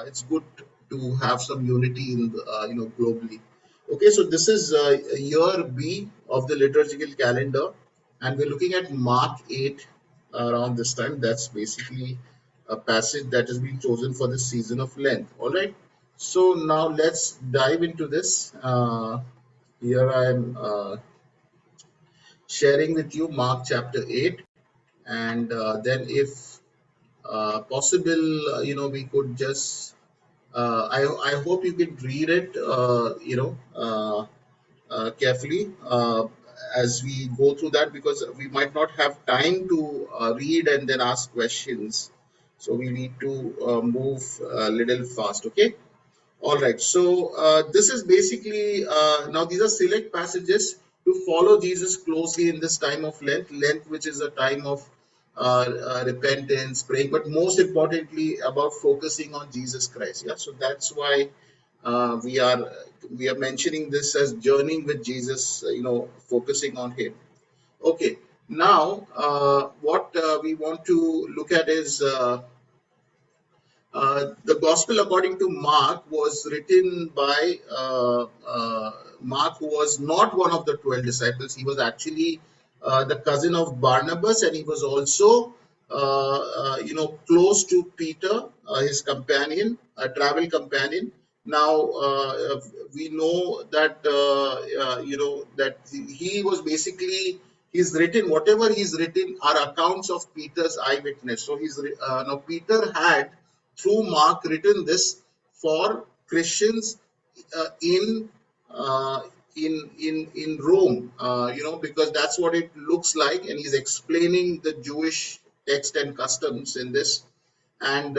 it's good to have some unity in the, globally. Okay, so this is year B of the liturgical calendar, and we're looking at Mark 8 around this time. That's basically a passage that has been chosen for the season of Lent. All right, so now let's dive into this. Here I am sharing with you Mark chapter 8, and then if possible, we could just I hope you can read it, carefully as we go through that, because we might not have time to read and then ask questions. So we need to move a little fast. Okay. All right. So this is basically now these are select passages to follow Jesus closely in this time of Lent. Lent, which is a time of repentance, praying, but most importantly about focusing on Jesus Christ. Yeah. So that's why uh, we are we are mentioning this as journeying with Jesus. Focusing on Him. Okay. Now, what we want to look at is. The Gospel according to Mark was written by Mark, who was not one of the 12 disciples. He was actually the cousin of Barnabas, and he was also, close to Peter, his companion, a travel companion. Now we know that that he was basically he's written whatever he's written are accounts of Peter's eyewitness. So now Peter had through Mark written this for Christians in in Rome, because that's what it looks like, and he's explaining the Jewish text and customs in this, and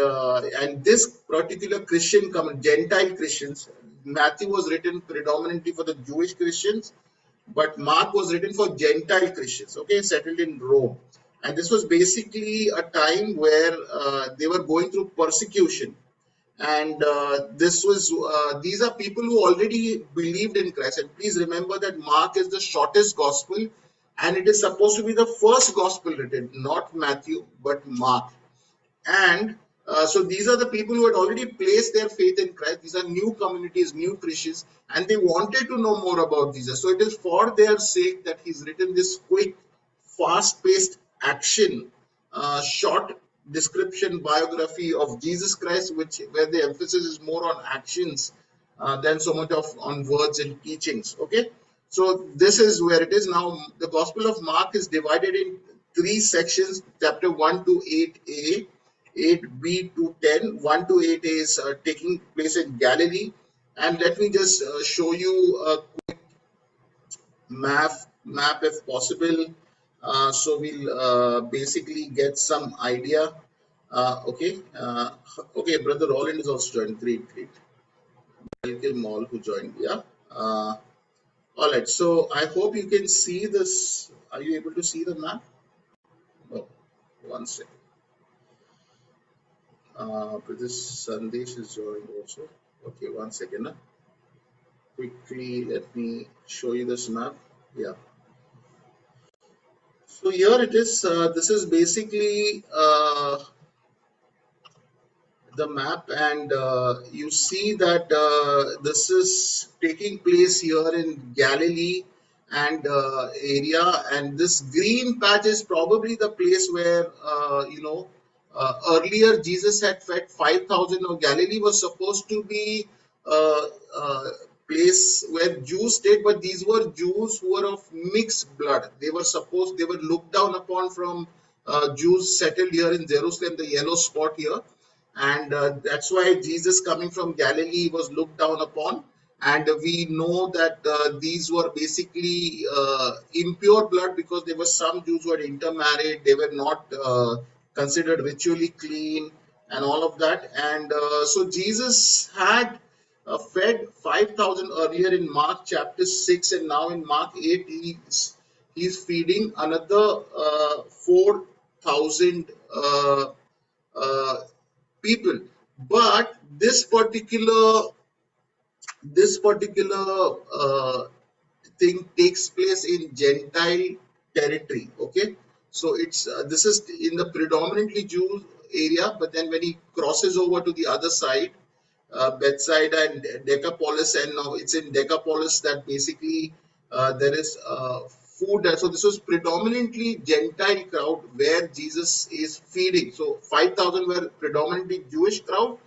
this particular Gentile Christians. Matthew was written predominantly for the Jewish Christians, but Mark was written for Gentile Christians, okay, settled in Rome. And this was basically a time where they were going through persecution. And these are people who already believed in Christ. And please remember that Mark is the shortest gospel, and it is supposed to be the first gospel written, not Matthew, but Mark. And so these are the people who had already placed their faith in Christ. These are new communities, new Christians, and they wanted to know more about Jesus. So it is for their sake that he's written this quick, fast-paced action, short description biography of Jesus Christ, where the emphasis is more on actions than so much of on words and teachings. Okay, so this is where it is now. The Gospel of Mark is divided in three sections: chapter 1 to 8a, 8b to 10. 1 to 8 is taking place in Galilee. And let me just show you a map if possible, so we'll basically get some idea. Okay, brother Roland is also joined. Great. Welcome all who joined. Yeah. All right, so I hope you can see this. Are you able to see the map? Oh, one second. Brother Sandesh is joined also. Okay, one second. Quickly, let me show you this map. Yeah. So here it is. This is basically the map, and you see that this is taking place here in Galilee and area, and this green patch is probably the place where earlier Jesus had fed 5,000. Now Galilee was supposed to be uh, uh, place where Jews stayed, but these were Jews who were of mixed blood. They were looked down upon from Jews settled here in Jerusalem, the yellow spot here, and that's why Jesus coming from Galilee was looked down upon. And we know that these were basically impure blood, because there were some Jews who had intermarried. They were not considered ritually clean and all of that. And so Jesus had fed 5,000 earlier in Mark chapter 6, and now in Mark 8 he's feeding another 4,000 uh, people. But this particular thing takes place in Gentile territory. Okay, so it's this is in the predominantly Jew area, but then when he crosses over to the other side, Bethsaida and Decapolis, and now it's in Decapolis that basically there is food. So this was predominantly Gentile crowd where Jesus is feeding. So 5,000 were predominantly Jewish crowd,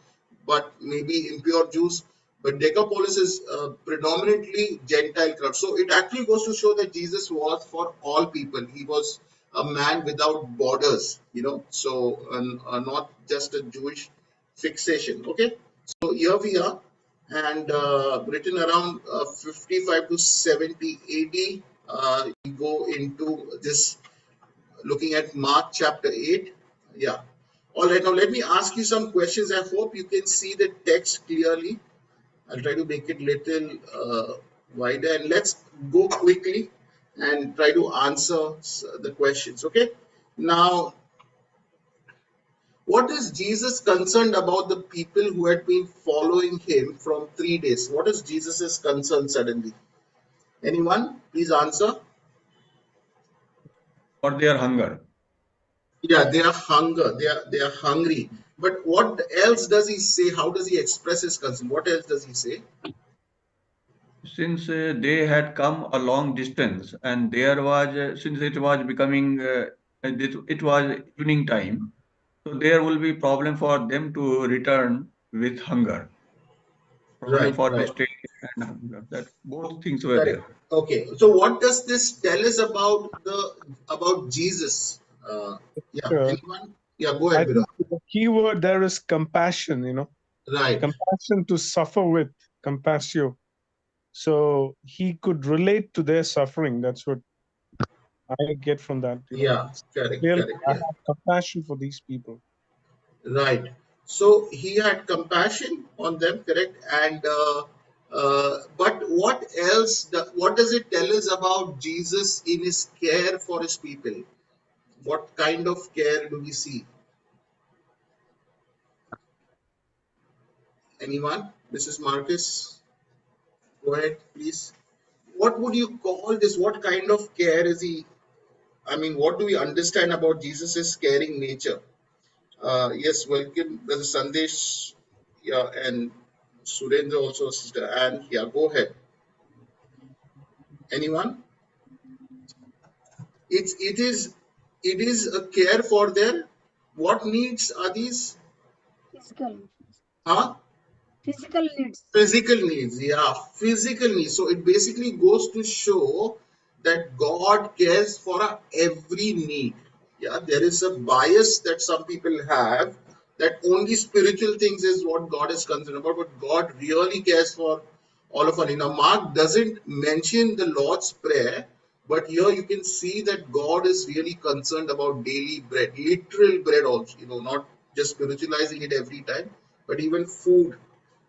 but maybe impure Jews. But Decapolis is predominantly Gentile crowd. So it actually goes to show that Jesus was for all people. He was a man without borders, so not just a Jewish fixation. Okay, so here we are, and written around 55 to 70 AD. We go into this, looking at Mark chapter 8. Yeah. All right, now let me ask you some questions. I hope you can see the text clearly. I'll try to make it little wider, and let's go quickly and try to answer the questions. Okay. Now, what is Jesus concerned about the people who had been following him from 3 days? What is Jesus's concern suddenly? Anyone? Please answer. For their hunger. Yeah, they are hunger. They are hungry. But what else does he say? How does he express his concern? What else does he say? Since they had come a long distance and there was, since it was becoming, it was evening time, so there will be problem for them to return with hunger. Problem Right, for right. stay and hunger. That both things were Correct. there. Okay. So what does this tell us about Jesus? Yeah. Uh, Anyone? Yeah. Go I ahead, Bira. think the key word there is compassion, Right. compassion, to suffer with, compassion. So he could relate to their suffering. That's what I get from that. Yeah. It's Correct. really, Correct. I Yeah. have compassion for these people. Right. So he had compassion on them, correct? And but what else? What does it tell us about Jesus in his care for his people? What kind of care do we see? Anyone? Mrs. Marcus, go ahead, please. What would you call this? What kind of care is he? I mean, what do we understand about Jesus' caring nature? Yes, welcome, Brother Sandesh, yeah, and Surendra also, Sister Anne. Yeah, go ahead. Anyone? It is a care for their what needs are these? Physical. Huh? Physical needs. Physical needs, yeah, physical needs. So it basically goes to show that God cares for our every need. Yeah, there is a bias that some people have that only spiritual things is what God is concerned about, but God really cares for all of us. Now, Mark doesn't mention the Lord's Prayer, but here you can see that God is really concerned about daily bread, literal bread also, not just spiritualizing it every time, but even food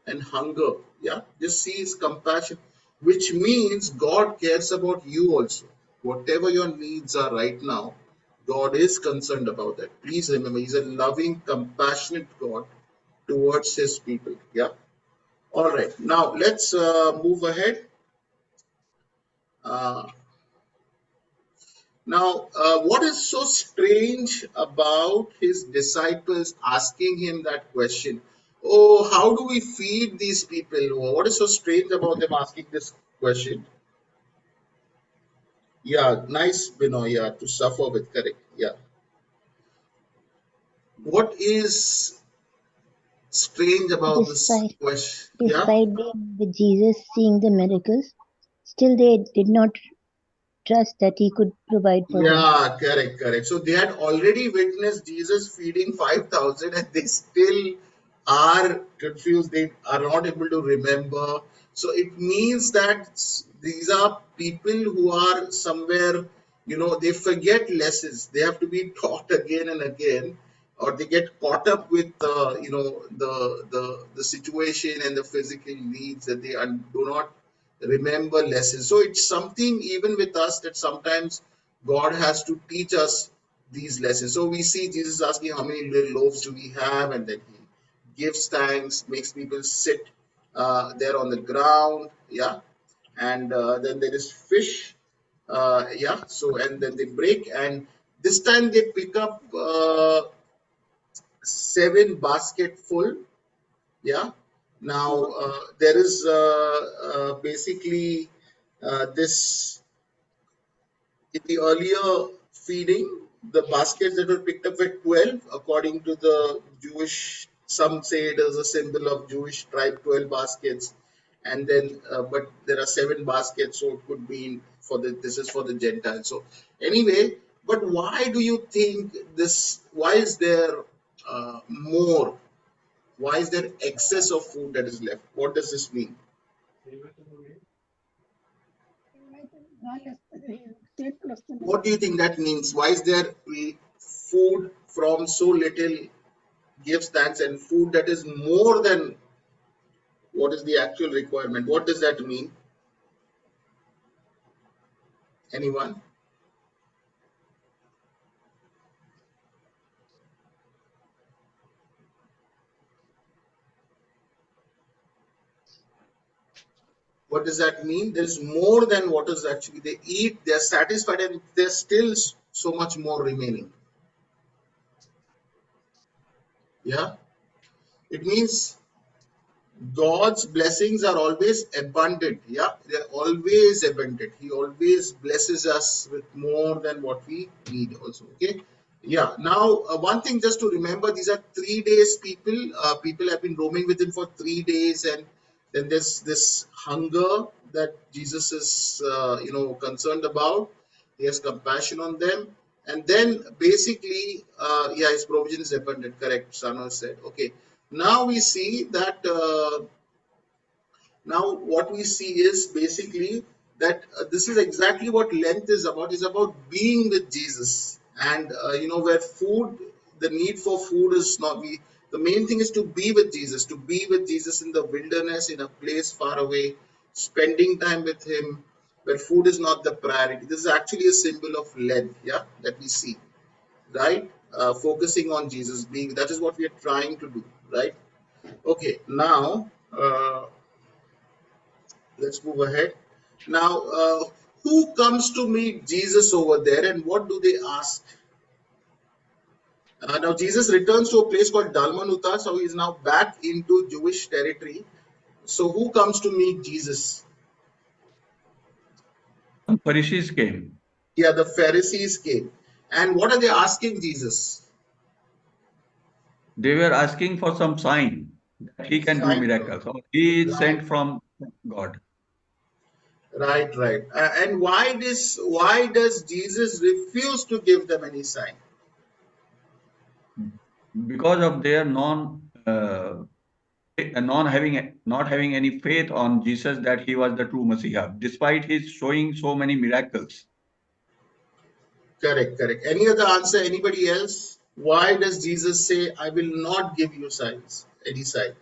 and hunger. Yeah, just see his compassion, which means God cares about you also. Whatever your needs are right now, God is concerned about that. Please remember, he's a loving, compassionate God towards his people. Yeah. All right. Now let's move ahead. Uh, what is so strange about his disciples asking him that question? Oh, how do we feed these people? Oh, what is so strange about them asking this question? Yeah, nice, Binoy. Yeah, to suffer with, correct. Yeah. What is strange about this Despite, question? Yeah. despite being with Jesus, seeing the miracles, still they did not trust that he could provide for them. Yeah, correct, correct. So they had already witnessed Jesus feeding 5,000 and they still are confused. They are not able to remember. So it means that these are people who are somewhere, they forget lessons. They have to be taught again and again, or they get caught up with, the situation and the physical needs that they do not remember lessons. So it's something even with us that sometimes God has to teach us these lessons. So we see Jesus asking how many little loaves do we have, and then he gives thanks, makes people sit there on the ground, yeah, and then there is fish, yeah. So and then they break, and this time they pick up 7 basket full, yeah, Now, there is basically this in the earlier feeding, the baskets that were picked up were 12, according to the Jewish, some say it is a symbol of Jewish tribe, 12 baskets. And then, but there are 7 baskets, so it could be for the, this is for the Gentiles. So, anyway, but why do you think this, why is there more? Why is there excess of food that is left? What does this mean? What do you think that means? Why is there food from so little gives thanks and food that is more than what is the actual requirement? What does that mean? Anyone? What does that mean? There's more than what is actually they eat, they're satisfied, and there's still so much more remaining. Yeah, it means God's blessings are always abundant. Yeah, they're always abundant. He always blesses us with more than what we need, also. Okay. Yeah. Now, one thing just to remember: these are 3 days. People have been roaming with him for 3 days, and then there's this hunger that Jesus is, concerned about. He has compassion on them, and then basically, yeah, his provision is abundant. Correct, Sana said. Okay. Now we see that. Now what we see is basically that this is exactly what Lent is about. Is about being with Jesus, and where food, the need for food is not. We the main thing is to be with Jesus, to be with Jesus in the wilderness, in a place far away, spending time with Him, where food is not the priority. This is actually a symbol of Lent, yeah, that we see, right? Focusing on Jesus, being that is what we are trying to do, right? Okay, now let's move ahead. Now, who comes to meet Jesus over there and what do they ask? Now, Jesus returns to a place called Dalmanuta, so he is now back into Jewish territory. So, who comes to meet Jesus? Some Pharisees came. Yeah, the Pharisees came. And what are they asking Jesus? They were asking for some sign that he can do Sign. miracles. Or he is Right, sent from God. right, right. And why this? Why does Jesus refuse to give them any sign? Because of their not having any faith on Jesus that he was the true Messiah, despite his showing so many miracles. Correct, correct. Any other answer? Anybody else? Why does Jesus say, I will not give you signs, any sign?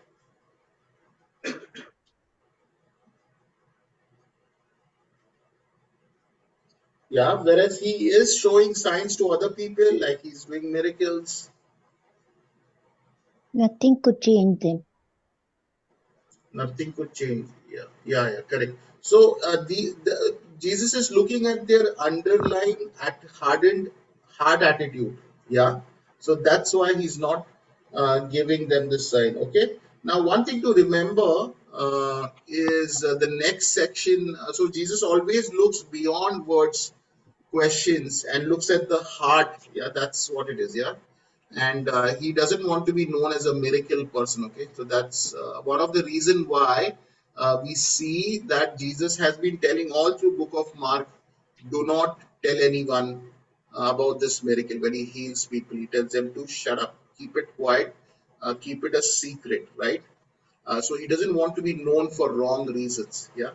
Yeah, whereas he is showing signs to other people, like he's doing miracles. Nothing could change them. Nothing could change. Yeah, yeah, yeah, correct. So the Jesus is looking at their underlying hard attitude. Yeah, so that's why he's not giving them this sign. Okay. Now, one thing to remember is the next section. So Jesus always looks beyond words, questions, and looks at the heart. Yeah, that's what it is. Yeah, and he doesn't want to be known as a miracle person. Okay, so that's one of the reason why we see that Jesus has been telling all through book of Mark, do not tell anyone about this miracle. When he heals people, he tells them to shut up, keep it quiet, keep it a secret, right? So he doesn't want to be known for wrong reasons. Yeah.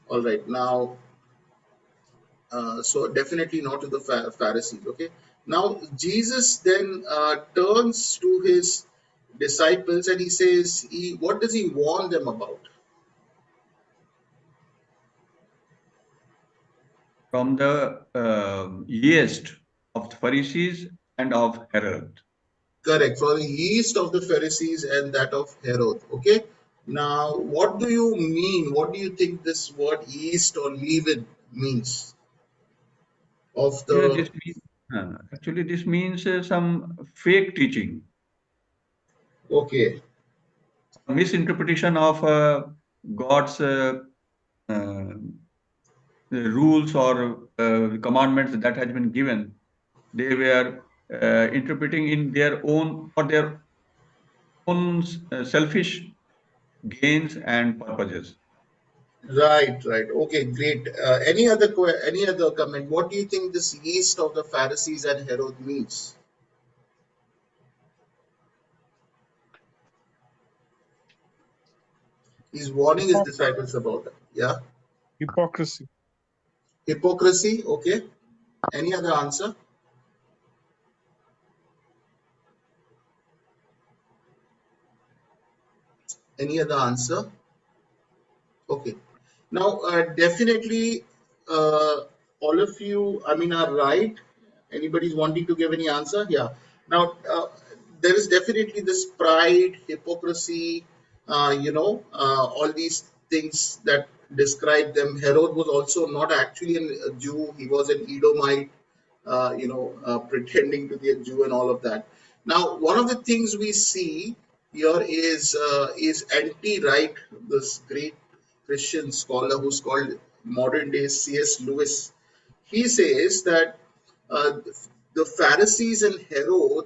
All right. Now, so definitely not to the Pharisees. Okay. Now Jesus then turns to his disciples and he says, what does he warn them about? From the yeast of the Pharisees and of Herod. Correct. For the yeast of the Pharisees and that of Herod. Okay. Now, what do you mean? What do you think this word yeast or leaven means? Of Actually, the this means some fake teaching. okay. misinterpretation of God's uh, rules or commandments that has been given. They were interpreting in their own for their own selfish gains and purposes. Right, right. Okay, great. Any other comment? What do you think this yeast of the Pharisees and Herod means? He's warning his disciples about it. Yeah, Hypocrisy. hypocrisy. Okay. Any other answer? Any other answer? Okay. Now, definitely, all of you, I mean, are right. Anybody's wanting to give any answer? Yeah. Now, there is definitely this pride, hypocrisy, all these things that describe them. Herod was also not actually a Jew, he was an Edomite, pretending to be a Jew and all of that. Now, one of the things we see here is N.T. Wright, this great Christian scholar who's called modern day C.S. Lewis. He says that uh, the Pharisees and Herod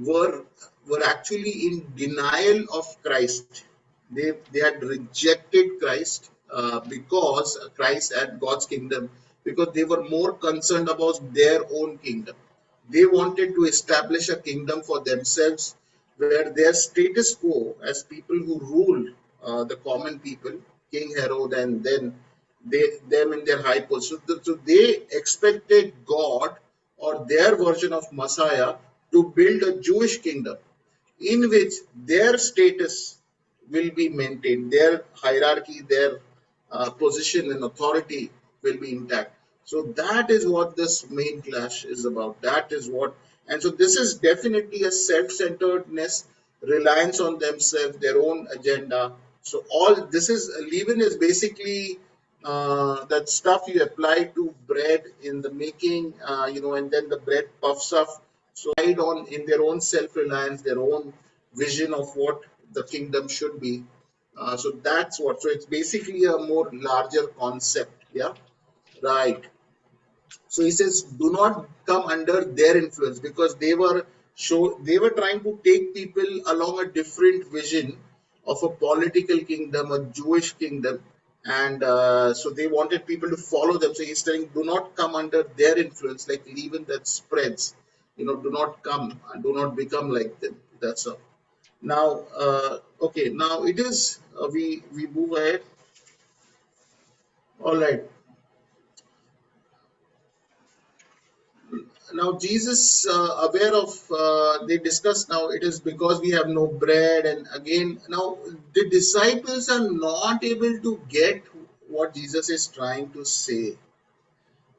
were were actually in denial of Christ. They had rejected Christ because Christ and God's kingdom, because they were more concerned about their own kingdom. They wanted to establish a kingdom for themselves where their status quo as people who ruled the common people, King Herod, and then them in their high post. So they expected God or their version of Messiah to build a Jewish kingdom in which their status will be maintained, their hierarchy, their position and authority will be intact. So that is what this main clash is about. That is what, and so this is definitely a self-centeredness, reliance on themselves, their own agenda. So all this is leaven is basically that stuff you apply to bread in the making, and then the bread puffs up. So ride on in their own self-reliance, their own vision of what the kingdom should be. So that's what. So it's basically a more larger concept. Yeah, right. So he says, do not come under their influence because they were trying to take people along a different vision of a political kingdom, a Jewish kingdom, and so they wanted people to follow them. So he's telling, do not come under their influence, like leaven that spreads. Do not come and do not become like them. That's all. Now, okay. Now it is we move ahead. All right. Now Jesus aware of they discuss now it is because we have no bread, and again now the disciples are not able to get what Jesus is trying to say,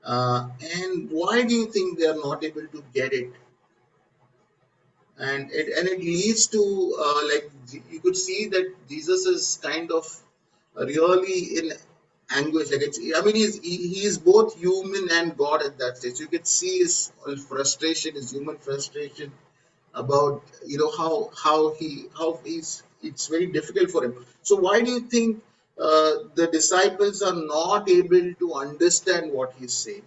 and why do you think they are not able to get it? And it leads to you could see that Jesus is kind of really in anguish. Like I mean, he is both human and God at that stage. You could see his frustration, his human frustration about how he's it's very difficult for him. So why do you think the disciples are not able to understand what he's saying?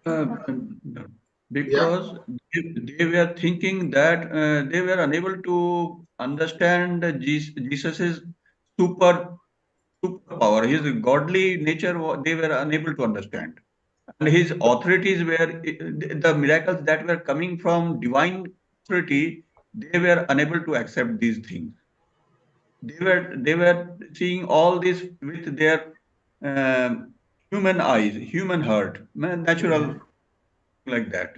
Uh, Yeah. because they were thinking that they were unable to understand Jesus's super superpower, his godly nature. They were unable to understand, and his authorities were the miracles that were coming from divine authority. They were unable to accept these things. They were seeing all this with their um, human eyes, human heart, Mhm. natural like that.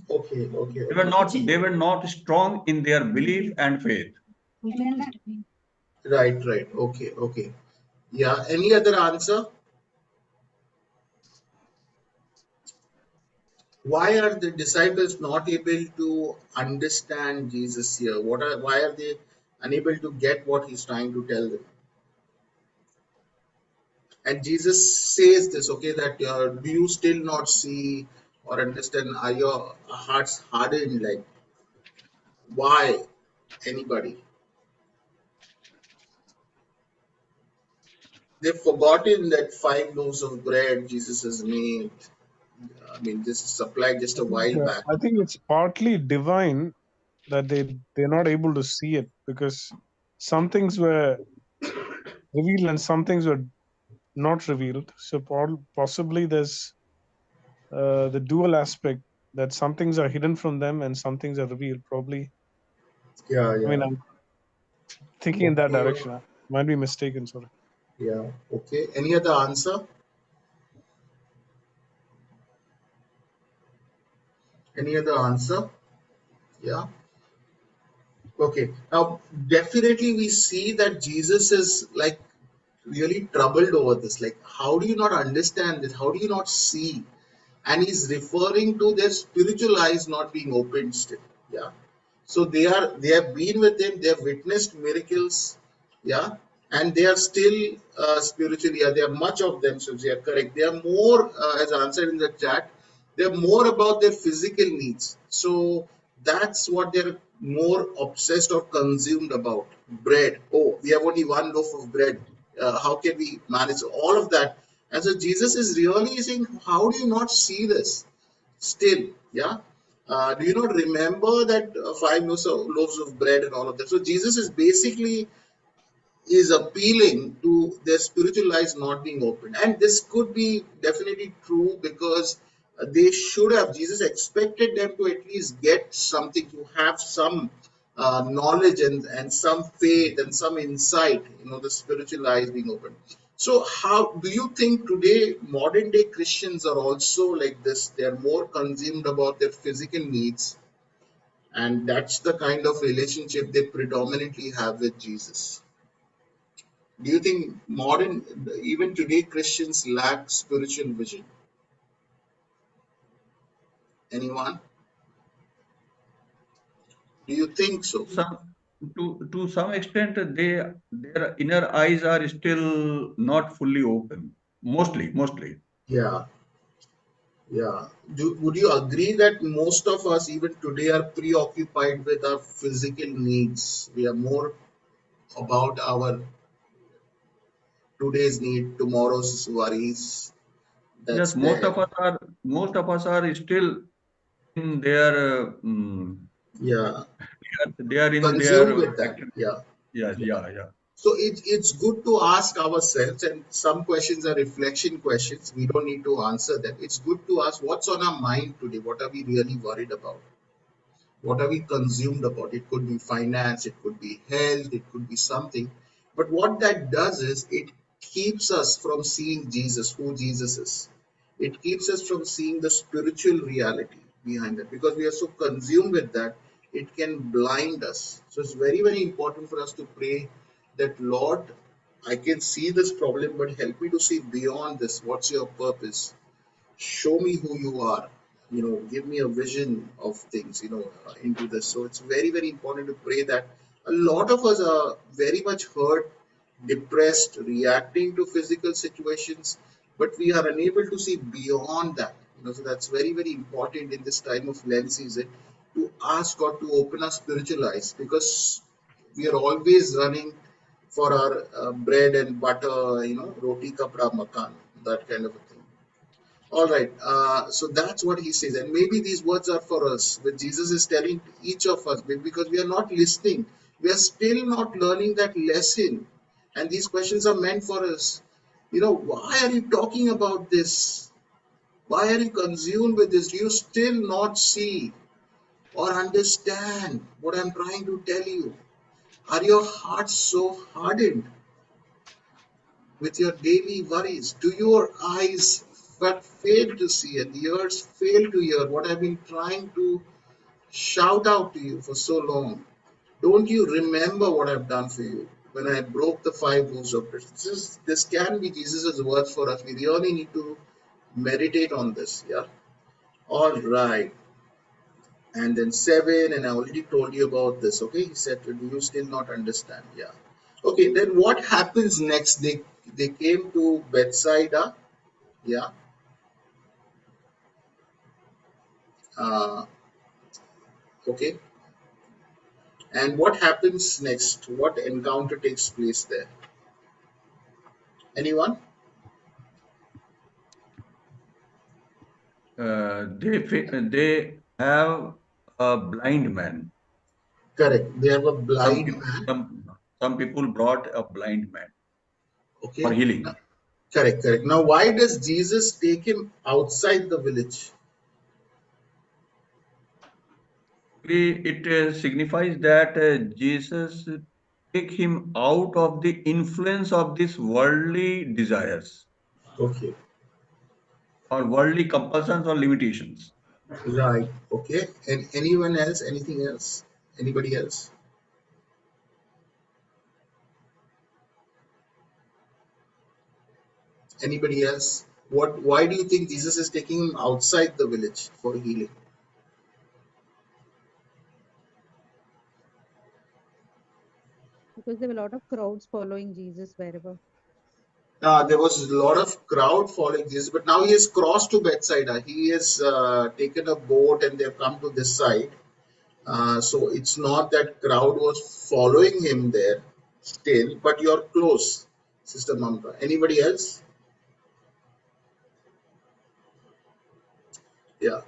Okay, okay, They were okay. not strong in their belief and faith. Right, right. Okay, okay. Yeah. Any other answer? Why are the disciples not able to understand Jesus here? Why are they unable to get what he's trying to tell them? And Jesus says this, okay, that do you still not see or understand? Are your hearts hardened? Like, Why? Anybody? They've forgotten that 5 loaves of bread Jesus has made. I mean, this is supplied just a while back. I think it's partly divine that they're not able to see it, because some things were revealed and some things were not revealed. So possibly there's the dual aspect, that some things are hidden from them and some things are revealed. Probably, Yeah, I mean, yeah. I'm thinking in that Okay. direction. I might be mistaken. Sorry. Yeah. Okay. Any other answer? Any other answer? Yeah. Okay. Now, definitely we see that Jesus is like really troubled over this. Like, how do you not understand this? How do you not see? And he's referring to their spiritual eyes not being opened still. Yeah. So they have been with him, they have witnessed miracles, yeah, and they are still spiritually, yeah, they are much of them, so they are correct. They are more, as answered in the chat, they are more about their physical needs. So that's what they're more obsessed or consumed about. Bread. Oh, we have only one loaf of bread. How can we manage all of that? And so Jesus is really saying, how do you not see this? Still, yeah. Do you not remember that 5 loaves of bread and all of that? So Jesus is basically is appealing to their spiritual eyes not being open, and this could be definitely true because they should have. Jesus expected them to at least get something, to have some knowledge and some faith and some insight. The spiritual eyes being open. So, how do you think today modern day Christians are also like this? They are more consumed about their physical needs, and that's the kind of relationship they predominantly have with Jesus. Do you think modern, even today, Christians lack spiritual vision? Anyone? Do you think so? Some to some extent, their inner eyes are still not fully open. Mostly. Yeah, yeah. Would you agree that most of us, even today, are preoccupied with our physical needs? We are more about our today's need, tomorrow's worries. That's Yes, most there. of us are still in their Yeah, they are in their consumed with that. actually. Yeah, Yes, yeah. yeah. So it's good to ask ourselves, and some questions are reflection questions. We don't need to answer them. It's good to ask what's on our mind today. What are we really worried about? What are we consumed about? It could be finance, it could be health, it could be something. But what that does is it keeps us from seeing Jesus, who Jesus is. It keeps us from seeing the spiritual reality behind that, because we are so consumed with that, it can blind us. So it's very, very important for us to pray that, Lord, I can see this problem, but help me to see beyond this. What's your purpose? Show me who you are. Give me a vision of things, into this. So it's very, very important to pray that. A lot of us are very much hurt, depressed, reacting to physical situations, but we are unable to see beyond that. So that's very, very important in this time of Lent season, to ask God to open our spiritual eyes, because we are always running for our bread and butter, roti kapra makan, that kind of a thing. All right. So that's what he says. And maybe these words are for us, when Jesus is telling each of us, because we are not listening. We are still not learning that lesson. And these questions are meant for us. Why are you talking about this? Why are you consumed with this? Do you still not see or understand what I'm trying to tell you? Are your hearts so hardened with your daily worries? Do your eyes but fail to see and ears fail to hear what I've been trying to shout out to you for so long? Don't you remember what I've done for you when I broke the 5 rules of bread? This can be Jesus' words for us. We really need to meditate on this. Yeah. All right. And then 7, and I already told you about this. Okay. He said, do you still not understand? Yeah. Okay. Then what happens next? They came to Bethsaida. Yeah. Uh, okay. And what happens next? What encounter takes place there? Anyone? They have a blind man. Correct. They have a Some blind people, man. some people brought a blind man for Okay. healing. Correct, correct. Now, why does Jesus take him outside the village? It signifies that Jesus take him out of the influence of these worldly desires Okay, or worldly compulsions or limitations. right. Okay. And anyone else? Anything else? Anybody else? Anybody else? What? Why do you think Jesus is taking him outside the village for healing? Because there were a lot of crowds following Jesus wherever. There was a lot of crowd following Jesus, but now he has crossed to Bethsaida. He has taken a boat and they've come to this side. So it's not that crowd was following him there still, but you're close, Sister Mamta. Anybody else? Yeah.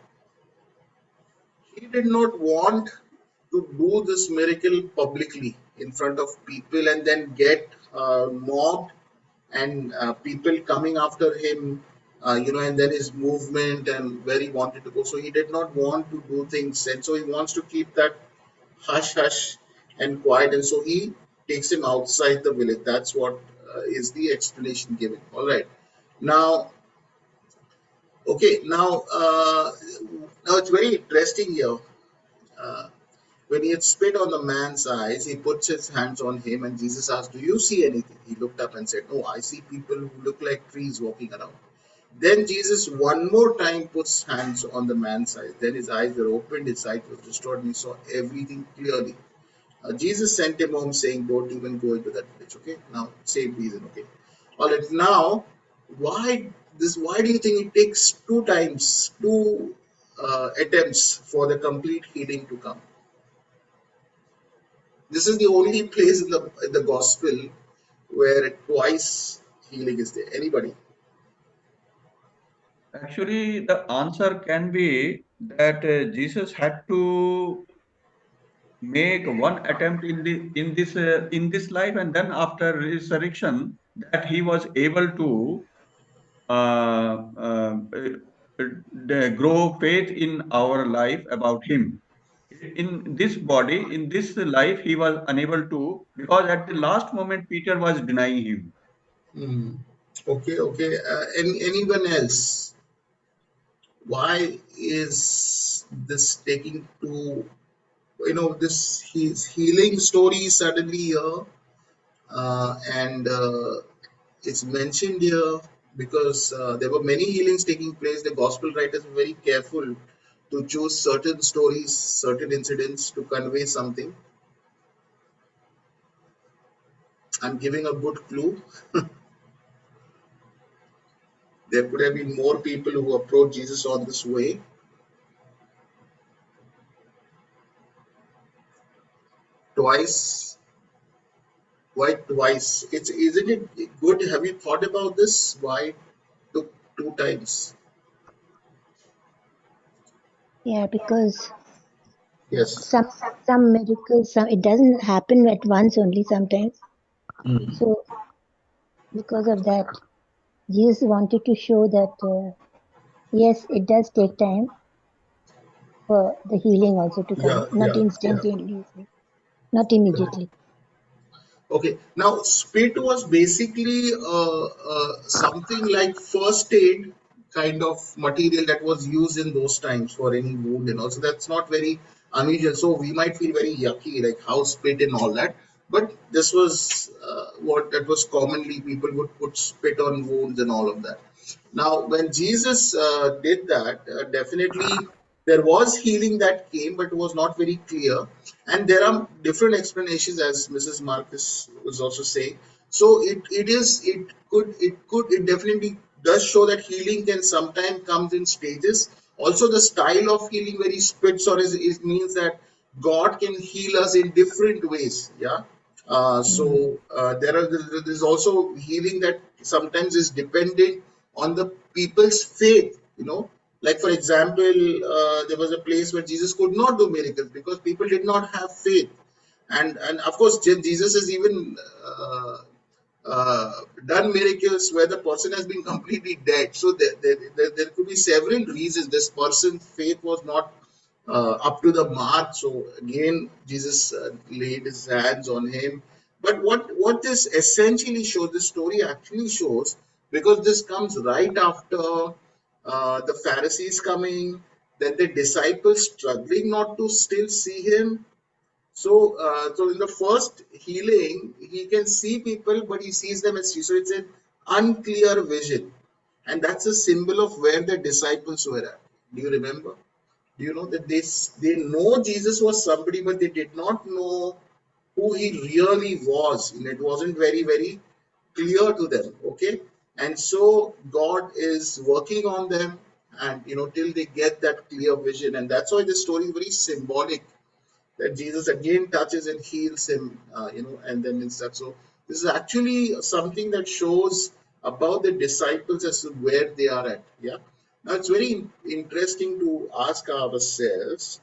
He did not want to do this miracle publicly in front of people and then get mobbed and people coming after him, and then his movement and where he wanted to go. So he did not want to do things, and so he wants to keep that hush hush and quiet, and so he takes him outside the village. That's what is the explanation given. All right. Now, okay. Now it's very interesting here. Uh, When he had spit on the man's eyes, he puts his hands on him, and Jesus asked, "Do you see anything?" He looked up and said, "No, I see people who look like trees walking around." Then Jesus one more time puts hands on the man's eyes. Then his eyes were opened, his sight was restored, and he saw everything clearly. Jesus sent him home saying, "Don't even go into that village." Okay, now same reason. Okay, all right. Now, why do you think it takes two times, two attempts for the complete healing to come? This is the only place in the gospel where twice healing is there. Anybody? Actually, the answer can be that Jesus had to make one attempt in this life, and then after resurrection, that he was able to uh, uh, grow faith in our life about him. In this body, in this life, he was unable to, because at the last moment, Peter was denying him. Hmm. Okay, okay. Anyone else? Why is this taking to this his healing story suddenly here, and it's mentioned here because there were many healings taking place. The gospel writers were very careful to choose certain stories, certain incidents to convey something. I'm giving a good clue. There could have been more people who approached Jesus on this way. Twice. Why twice? Isn't it good? Have you thought about this? Why it took two times? Yeah, because Yes. some some miracles, it doesn't happen at once only sometimes. Mm. So because of that, Jesus wanted to show that yes, it does take time for the healing also to Yeah, come, not yeah, yeah. instantaneously, not immediately. Okay. Now, spit was basically something like first aid kind of material that was used in those times for any wound, and also that's not very unusual. So we might feel very yucky, like how spit and all that. But this was what that was commonly people would put spit on wounds and all of that. Now, when Jesus did that, definitely there was healing that came, but it was not very clear. And there are different explanations, as Mrs. Marcus was also saying. So it definitely does show that healing can sometimes comes in stages. Also, the style of healing where he spits or is means that God can heal us in different ways. Yeah. There's also healing that sometimes is dependent on the people's faith. Like for example, there was a place where Jesus could not do miracles because people did not have faith, and of course Jesus has even uh, done miracles where the person has been completely dead. So there could be several reasons this person's faith was not up to the mark. So again, Jesus laid his hands on him. But what this essentially shows, this story actually shows, because this comes right after the Pharisees coming, then the disciples struggling not to still see him. So in the first healing, he can see people, but he sees them as trees. So it's an unclear vision, and that's a symbol of where the disciples were at. Do you remember? Do you know that they know Jesus was somebody, but they did not know who he really was, and it wasn't very clear to them. Okay, and so God is working on them, and till they get that clear vision, and that's why this story is very symbolic, that Jesus again touches and heals him, and then it's that. So this is actually something that shows about the disciples as to where they are at. Yeah. Now it's very interesting to ask ourselves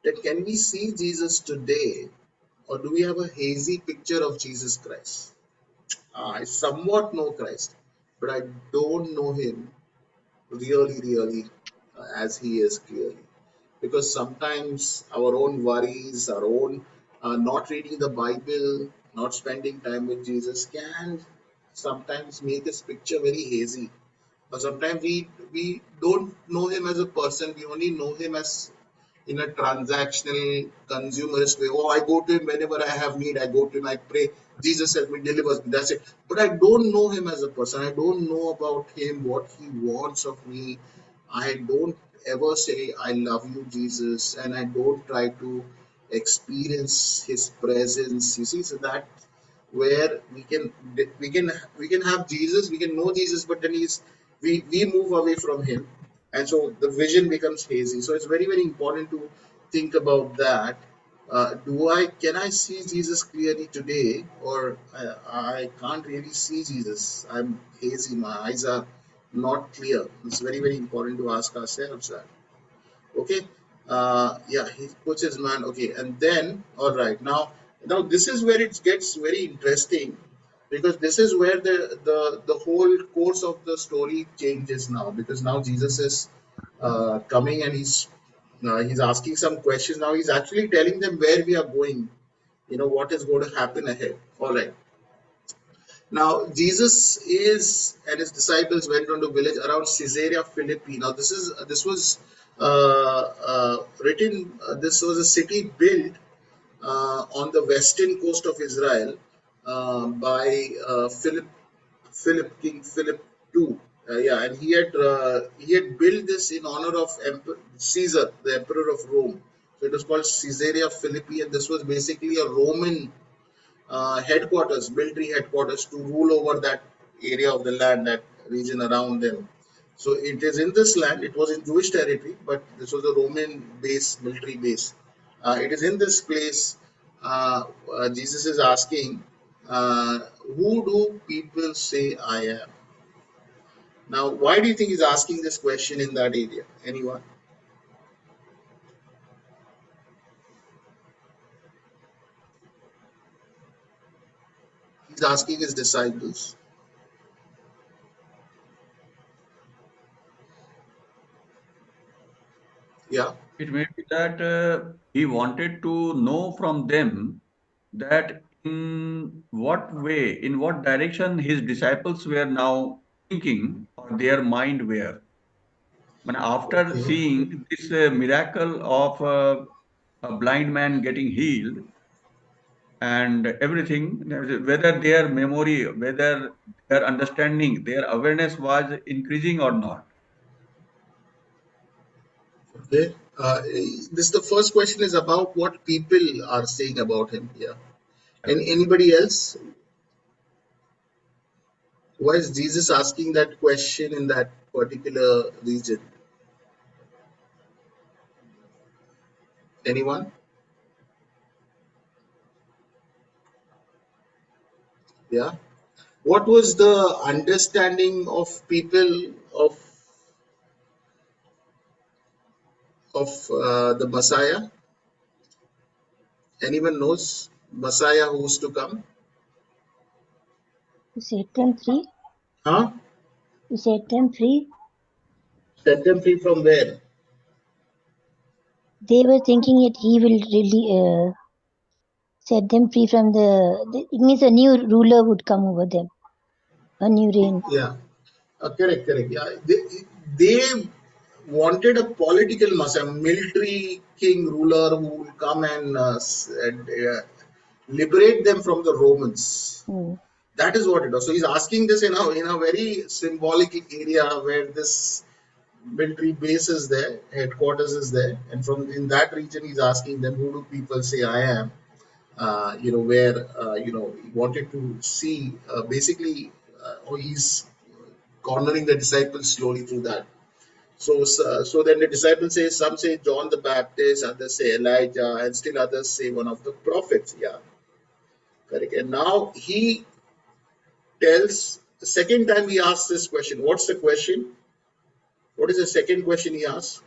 that can we see Jesus today, or do we have a hazy picture of Jesus Christ? I somewhat know Christ, but I don't know him really, as he is clearly. Because sometimes our own worries, our own not reading the Bible, not spending time with Jesus can sometimes make this picture very hazy. Or sometimes we don't know him as a person, we only know him as in a transactional consumerist way. Oh, I go to him whenever I have need. I go to him, I pray. Jesus help me, delivers me. That's it. But I don't know him as a person. I don't know about him, what he wants of me. I don't ever say, I love you, Jesus. And I don't try to experience his presence. You see, so that where we can have Jesus, we can know Jesus, but then we move away from him, and so the vision becomes hazy. So it's very important to think about that. Can I see Jesus clearly today, or I can't really see Jesus? I'm hazy. My eyes are not clear. It's very important to ask ourselves that. Okay. Yeah, he puts his man. Okay, and then all right, now this is where it gets very interesting, because this is where the whole course of the story changes now, because now Jesus is coming, and he's asking some questions. Now he's actually telling them where we are going, what is going to happen ahead. All right. Now Jesus is and his disciples went on to a village around Caesarea Philippi. Now this was written. This was a city built on the western coast of Israel by King Philip II. Yeah, and he had built this in honor of Caesar, the emperor of Rome. So it was called Caesarea Philippi, and this was basically a Roman headquarters, military headquarters, to rule over that area of the land, that region around them. So it is in this land. It was in Jewish territory, but this was a Roman base, military base. It is in this place. Jesus is asking, "Who do people say I am?" Now, why do you think he's asking this question in that area? Anyone? He's asking his disciples. Yeah. It may be that he wanted to know from them that in what way, in what direction his disciples were now thinking or their mind were. But after Okay. seeing this miracle of a blind man getting healed and everything, whether their memory, whether their understanding, their awareness was increasing or not. Okay. This the first question is about what people are saying about him. Yeah. And anybody else? Why is Jesus asking that question in that particular region? Anyone? Yeah. What was the understanding of people of the Messiah? Anyone knows Messiah who's to come? To set them free, Huh? to set them free. Set them free from where? They were thinking that he will really set them free from it means a new ruler would come over them, a new reign. Yeah. Correct, correct. Yeah. They wanted a political Messiah, military king ruler who will come and liberate them from the Romans. Hmm. That is what it was. So he's asking this in a very symbolic area where this military base is there, headquarters is there, and from in that region he's asking them, who do people say I am? Where he wanted to see basically, or he's cornering the disciples slowly through that. So then the disciples say, some say John the Baptist, others say Elijah, and still others say one of the prophets. Yeah, correct. And now he tells the second time he asks this question. What's the question? What is the second question he asks?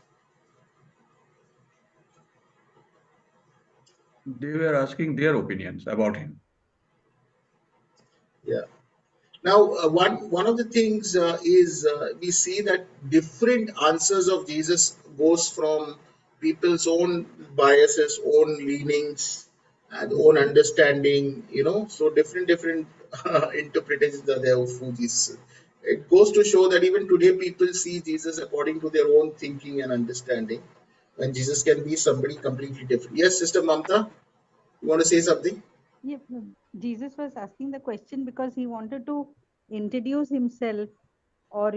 They were asking their opinions about him. Yeah. Now, one of the things is we see that different answers of Jesus goes from people's own biases, own leanings, and own understanding. So different interpretations are there of who Jesus is. It goes to show that even today people see Jesus according to their own thinking and understanding, when Jesus can be somebody completely different. Yes, Sister Mamta, you want to say something? Yeah, Jesus was asking the question because he wanted to introduce himself, or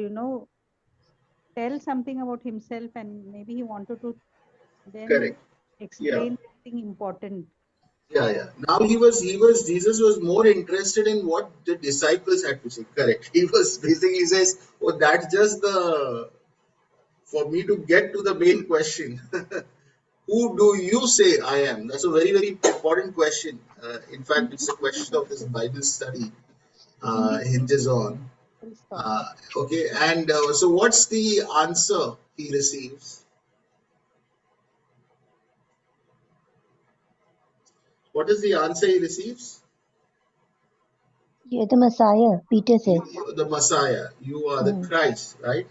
tell something about himself, and maybe he wanted to then Correct. Yeah. explain something important. Yeah, yeah. Now Jesus was more interested in what the disciples had to say. Correct. He was basically says, "Oh, that's just for me to get to the main question. Who do you say I am?" That's a very, very important question. In fact, it's a question of this Bible study hinges on. Full stop. Uh, okay, and so what's the answer he receives? What is the answer he receives? You're the Messiah, Peter says. You, the Messiah. You are the Hmm. Christ, right?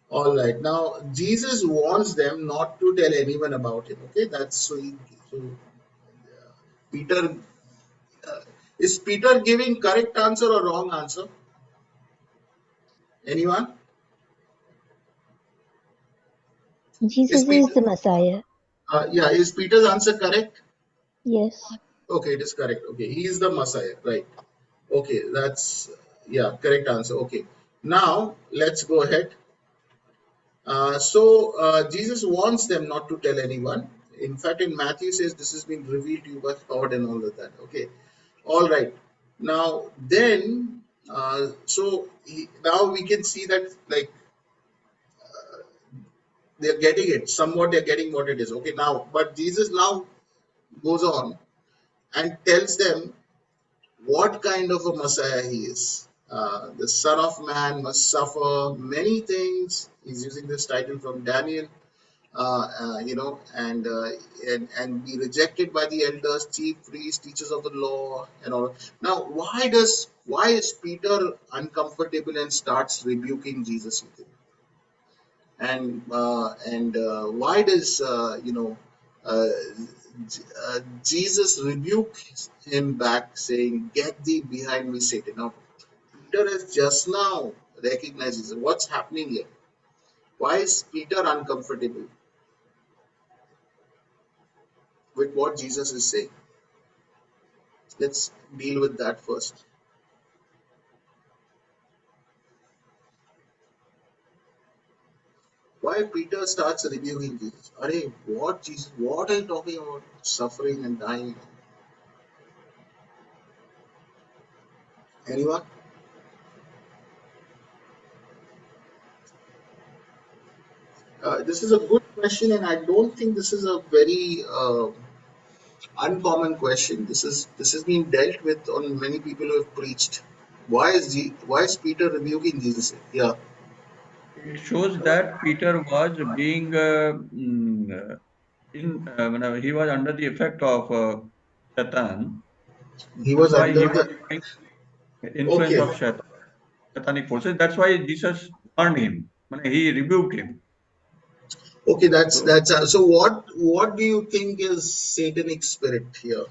All right. Now Jesus wants them not to tell anyone about him. Okay, that's so Peter uh, is Peter giving correct answer or wrong answer? Anyone? Is Jesus is Peter? the Messiah. Yeah, is Peter's answer correct? Yes. Okay, it is correct. Okay, he is the Messiah, right? Okay, that's yeah, correct answer. Okay, now let's go ahead. Jesus wants them not to tell anyone. In fact, in Matthew says this has been revealed to you by God and all of that. Okay, all right. Now then, now we can see that like they're getting it. Somewhat they're getting what it is. Okay, now but Jesus now goes on and tells them what kind of a Messiah he is. The Son of Man must suffer many things. He's using this title from Daniel. And be rejected by the elders, chief priests, teachers of the law, and all. Now, why is Peter uncomfortable and starts rebuking Jesus? You think? And why does uh, Jesus rebuke him back, saying, "Get thee behind me, Satan"? Now, Peter has just now recognizes what's happening here. Why is Peter uncomfortable with what Jesus is saying? Let's deal with that first. Why Peter starts reviewing Jesus? Are what Jesus? What are you talking about? Suffering and dying? Anyone? This is a good question, and I don't think this is a very uncommon question. This has been dealt with on many people who have preached. Why is Peter rebuking Jesus? Yeah, It shows that Peter was being he was under the effect of Satan. he That's was why under he was the. trying influence Okay, of satanic forces. That's why Jesus warned him. He rebuked him. okay, So that's so. What do you think is satanic spirit here?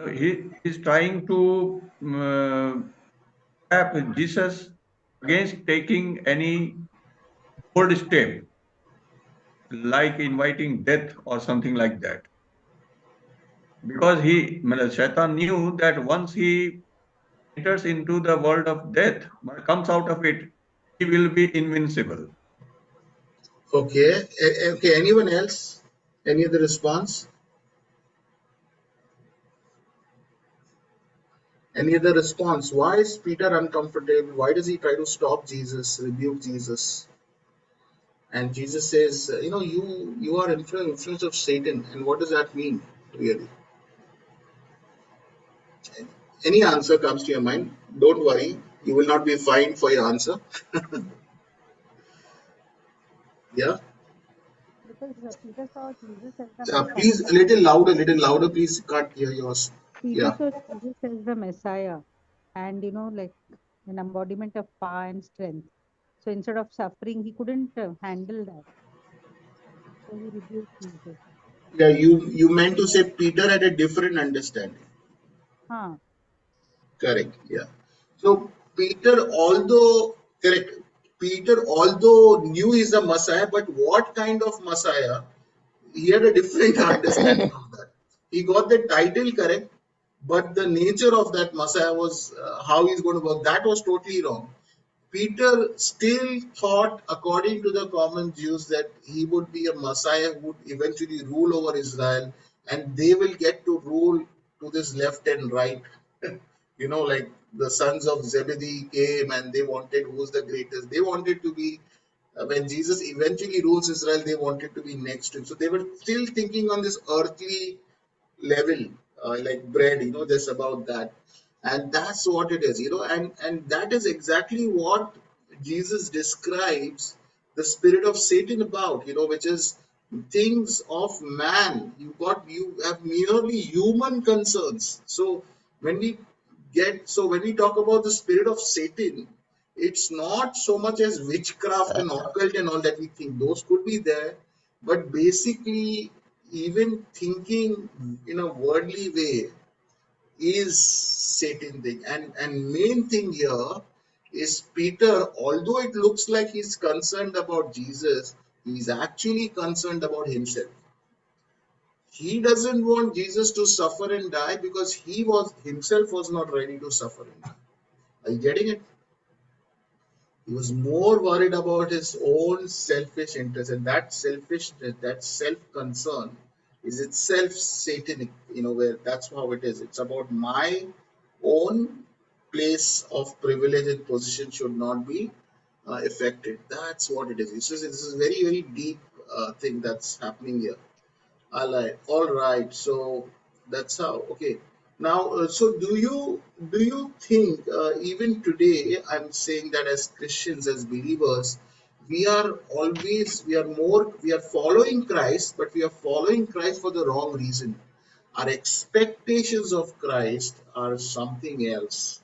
he is trying to trap Jesus against taking any bold step, like inviting death or something like that. Because Satan knew that once he enters into the world of death, comes out of it, he will be invincible. Okay, okay. Anyone else? Any other response? Any other response? Why is Peter uncomfortable? Why does he try to stop Jesus, rebuke Jesus? And Jesus says, you are influence of Satan. And what does that mean, really? Any answer comes to your mind, don't worry. You will not be fined for your answer. Yeah. Because Peter saw Jesus as the Messiah. Please, a little louder, please. Can't hear yours. Peter Yeah. saw Jesus as the Messiah, and like an embodiment of power and strength. So instead of suffering, he couldn't handle that. So he rebuked Jesus. Yeah, you meant to say Peter had a different understanding. Huh. Correct. Yeah. So correct, Peter, although knew he's the Messiah, but what kind of Messiah? He had a different understanding of that. He got the title correct, but the nature of that Messiah was how he's going to work. That was totally wrong. Peter still thought, according to the common Jews, that he would be a Messiah who would eventually rule over Israel, and they will get to rule to this left and right. Like the sons of Zebedee came and they wanted who's the greatest. They wanted to be, when Jesus eventually rules Israel, they wanted to be next to him. So they were still thinking on this earthly level, like bread, just about that. And that's what it is, and that is exactly what Jesus describes the spirit of Satan about, which is things of man. You have merely human concerns. So when we talk about the spirit of Satan, it's not so much as witchcraft and occult and all that we think. Those could be there, but basically, even thinking in a worldly way is Satan thing. And main thing here is Peter, although it looks like he's concerned about Jesus, he's actually concerned about himself. He doesn't want Jesus to suffer and die because he was himself was not ready to suffer and die. Are you getting it? He was more worried about his own selfish interest, and that selfishness, that self-concern, is itself satanic. Where that's how it is. It's about my own place of privilege and position should not be affected. That's what it is. This is very very deep thing that's happening here. All right. So that's how. Okay. Now, so do you think even today I'm saying that as Christians, as believers, we are following Christ, but we are following Christ for the wrong reason. Our expectations of Christ are something else.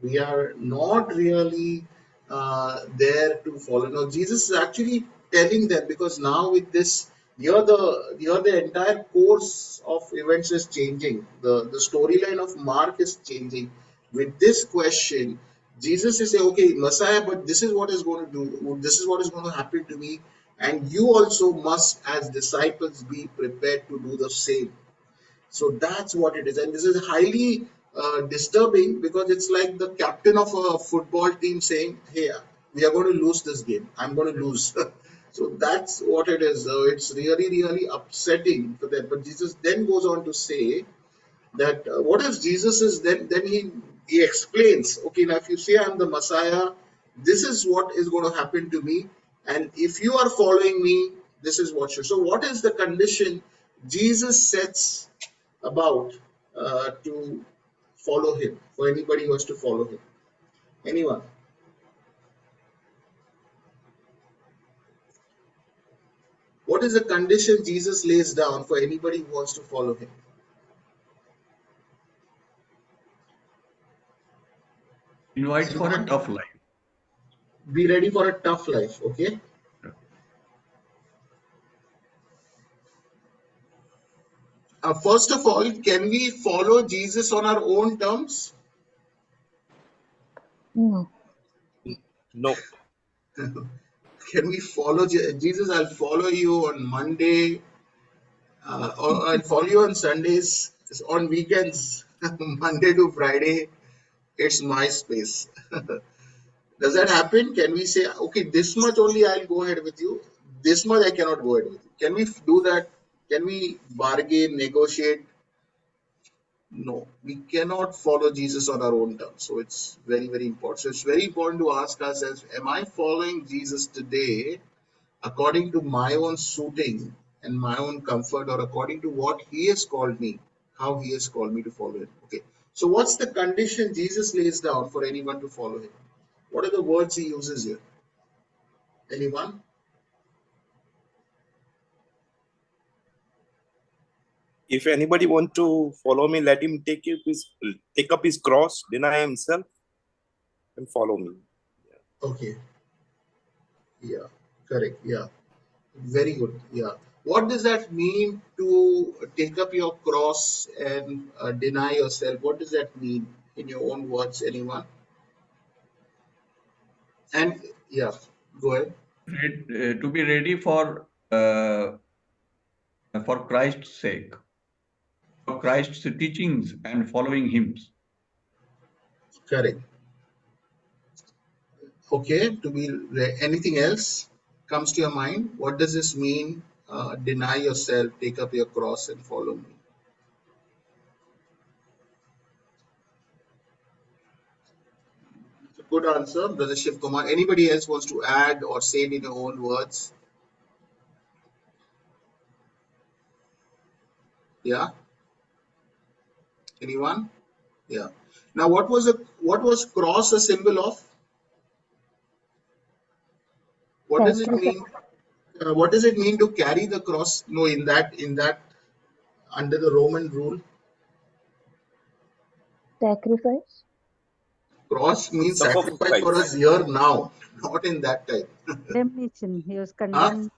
We are not really there to follow. Now, Jesus is actually telling them, because now with this, the entire course of events is changing. The storyline of Mark is changing. With this question, Jesus is saying, okay, Messiah, but this is what is going to do. This is what is going to happen to me, and you also must, as disciples, be prepared to do the same. So that's what it is. And this is highly disturbing, because it's like the captain of a football team saying, hey, we are going to lose this game. I'm going to lose. So that's what it is. It's really, really upsetting for them. But Jesus then goes on to say that what if Jesus is, then he explains, okay, now if you say I'm the Messiah, this is what is going to happen to me, and if you are following me, this is what should. So what is the condition Jesus sets about to follow him, for anybody who has to follow him? Anyone? What is the condition Jesus lays down for anybody who wants to follow him? Invites for a tough life. Be ready for a tough life, okay? First of all, can we follow Jesus on our own terms? No. No. Can we follow Jesus? I'll follow you on Monday, or I'll follow you on Sundays, on weekends, Monday to Friday. It's my space. Does that happen? Can we say, okay, this much only I'll go ahead with you, this much I cannot go ahead with you? Can we do that? Can we bargain, negotiate? No, we cannot follow Jesus on our own terms. So it's very, very important. So it's very important to ask ourselves, am I following Jesus today according to my own suiting and my own comfort, or according to what he has called me, how he has called me to follow him? Okay. So what's the condition Jesus lays down for anyone to follow him? What are the words he uses here? Anyone? If anybody want to follow me, let him take up his cross, deny himself, and follow me. Okay. Yeah. Correct. Yeah. Very good. Yeah. What does that mean to take up your cross and deny yourself? What does that mean in your own words, anyone? And yeah, go ahead. To be ready for Christ's sake, for Christ's teachings and following him. Correct. Okay. Anything else comes to your mind? What does this mean? Deny yourself, take up your cross, and follow me. Good answer, Brother Shiv Kumar. Anybody else wants to add or say it in your own words? Yeah. Anyone? Yeah. Now, what was cross a symbol of? What does it Sacrifice. mean? What does it mean to carry the cross? No, in that under the Roman rule, Sacrifice. cross means Suffer for sacrifice for us Christ. here now, not in that time. Condemnation. He was Huh? condemned.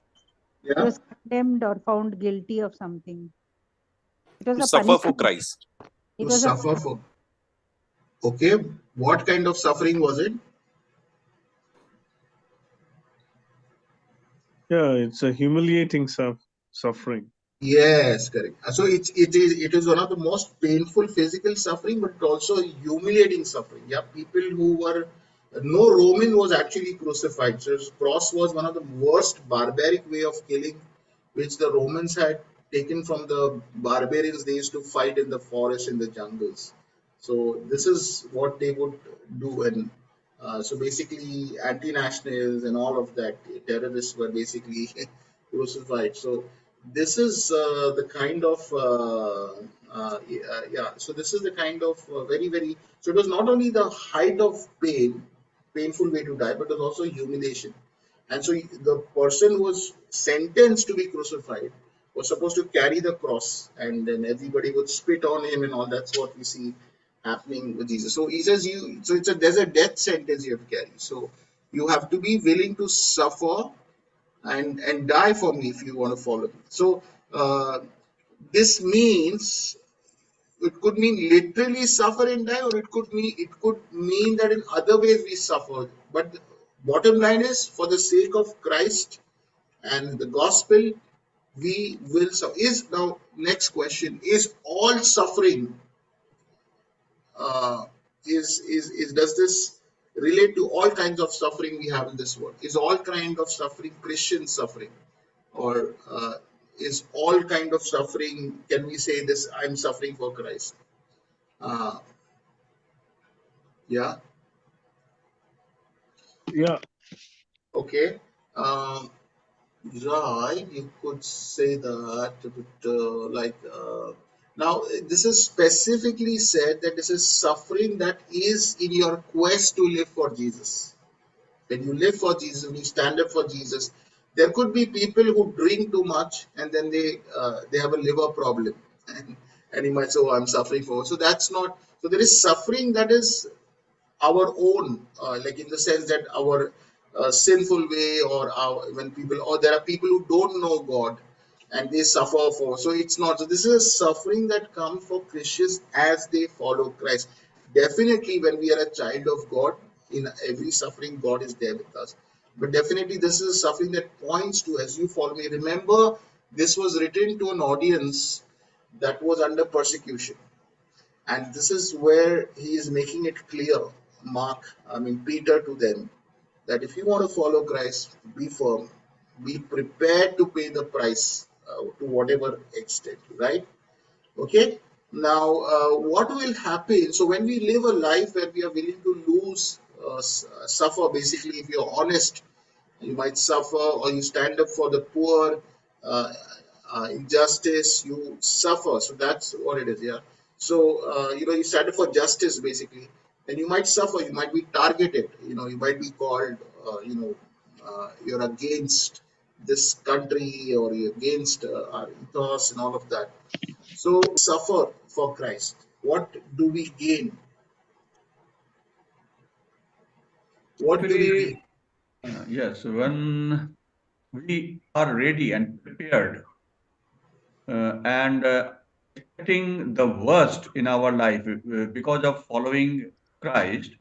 He Yeah. was condemned or found guilty of something. It was To a suffer for punishment. Christ. It To was a suffer for. Okay. What kind of suffering was it? Yeah, it's a humiliating suffering. Yes, correct. So it is one of the most painful physical suffering, but also humiliating suffering. Yeah, people who were no Roman was actually crucified. So cross was one of the worst barbaric way of killing, which the Romans had taken from the barbarians they used to fight in the forest, in the jungles. So this is what they would do, and so basically anti-nationals and all of that terrorists were basically crucified. So this is the kind of yeah. So this is the kind of very, very. So it was not only the height of painful way to die, but it was also humiliation. And so the person who was sentenced to be crucified was supposed to carry the cross, and then everybody would spit on him and all. That's what we see happening with Jesus. So he says you. So there's a death sentence you have to carry. So you have to be willing to suffer and die for me if you want to follow me. So this means it could mean literally suffer and die, or it could mean that in other ways we suffer. But bottom line is, for the sake of Christ and the gospel, we will suffer. Is now next question: is all suffering uh, is does this relate to all kinds of suffering we have in this world? Is all kind of suffering Christian suffering, or is all kind of suffering? Can we say this? I'm suffering for Christ. Uh, yeah. Yeah. Okay. Um, right. You could say that, but now this is specifically said that this is suffering that is in your quest to live for Jesus. When you live for Jesus, when you stand up for Jesus, there could be people who drink too much and then they have a liver problem, and you might say, "Oh, I'm suffering for." So that's not. So there is suffering that is our own, like in the sense that our sinful way, or when people, or there are people who don't know God and they suffer for. So it's not. So this is a suffering that comes for Christians as they follow Christ. Definitely, when we are a child of God, in every suffering, God is there with us. But definitely, this is a suffering that points to, as you follow me. Remember, this was written to an audience that was under persecution, and this is where he is making it clear, Peter, to them, that if you want to follow Christ, be firm, be prepared to pay the price, to whatever extent, right? Okay. Now, what will happen? So, when we live a life where we are willing to lose, suffer, basically, if you're honest, you might suffer, or you stand up for the poor, uh, injustice, you suffer. So that's what it is. Yeah. So you stand up for justice, basically, and you might suffer, you might be targeted, you might be called, you're against this country, or you're against our ethos and all of that. So suffer for Christ. What do we gain? What do we gain? Actually, yes, when we are ready and prepared and expecting the worst in our life because of following Christ,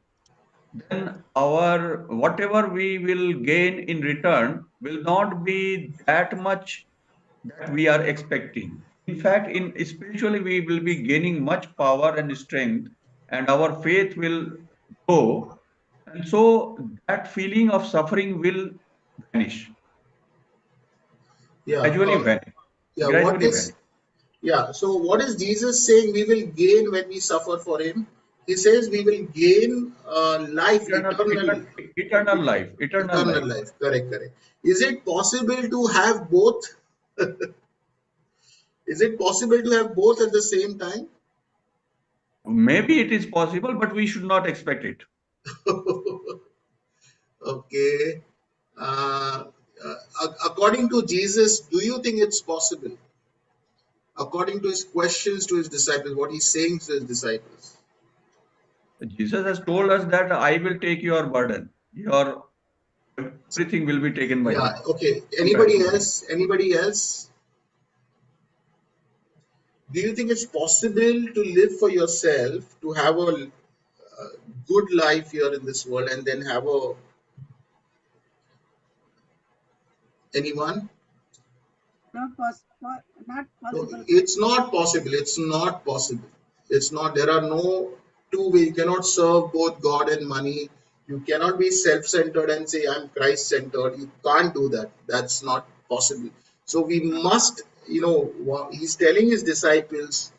then our whatever we will gain in return will not be that much that we are expecting. In fact, in spiritually we will be gaining much power and strength, and our faith will grow, and so that feeling of suffering will vanish, Yeah. gradually vanish, Yeah. What gradually is vanish. Yeah, so what is Jesus saying we will gain when we suffer for Him? He says we will gain life, eternal, Eternal life, eternal eternal life. life. Correct, correct. Is it possible to have both? Is it possible to have both at the same time? Maybe it is possible, but we should not expect it. Okay. Uh, According to Jesus, do you think it's possible? According to his questions to his disciples, what he's saying to his disciples. Jesus has told us that I will take your burden. Your everything will be taken by Yeah. me. Okay. Come back Anybody to me. else? Anybody else? Do you think it's possible to live for yourself, to have a good life here in this world, and then have a anyone? Not possible. Not No, possible. it's not possible. It's not possible. It's not. There are no two ways. You cannot serve both God and money. You cannot be self-centered and say I'm Christ-centered. You can't do that. That's not possible. So we must, he's telling his disciples,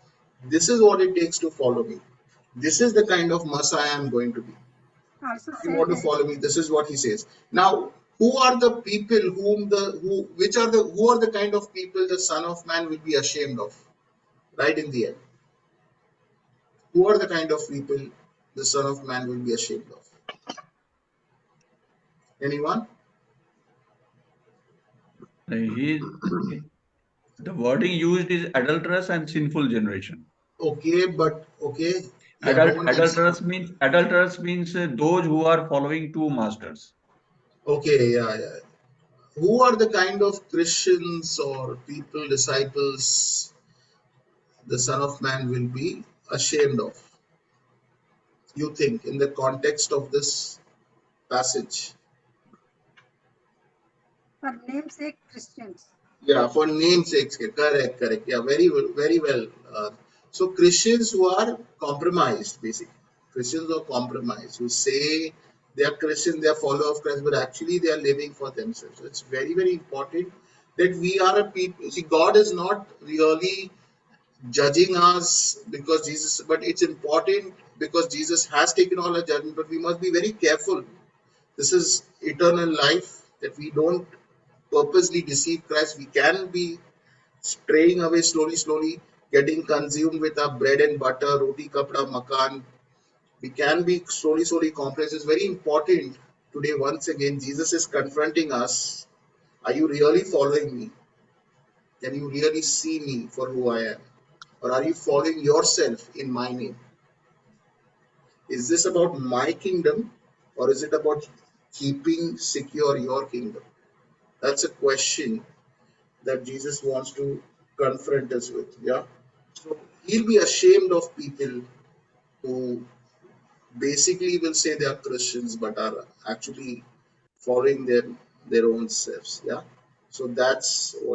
this is what it takes to follow me. This is the kind of Messiah I'm going to be. Also You said want to that follow me, this is what he says. Now, who are the people who are the kind of people the Son of Man will be ashamed of, right in the end? Who are the kind of people the Son of Man will be ashamed of? Anyone? He, the wording used is adulterous and sinful generation. Okay, but okay, yeah, go on. Adulterous means those who are following two masters. Okay, yeah, yeah. Who are the kind of Christians or people, disciples, the Son of Man will be ashamed of? You think, in the context of this passage? for namesake Christians. Yeah, for namesake. Correct, correct. Yeah, very well, very well. So Christians who are compromised, basically. Christians who are compromised, who say they are Christian, they are follower of Christ, but actually they are living for themselves. So it's very, very important that we are a people. See, God is not really judging us because Jesus, but it's important because Jesus has taken all our judgment, but we must be very careful This is eternal life, that we don't purposely deceive Christ. We can be straying away slowly, getting consumed with our bread and butter, roti, kapda, makan. We can be slowly compromised. It's very important today. Once again, Jesus is confronting us. Are you really following me? Can you really see me for who I am? Or are you following yourself in my name? Is this about my kingdom, or is it about keeping secure your kingdom? That's a question that Jesus wants to confront us with. Yeah. So he'll be ashamed of people who basically will say they are Christians but are actually following their own selves. Yeah. So that's what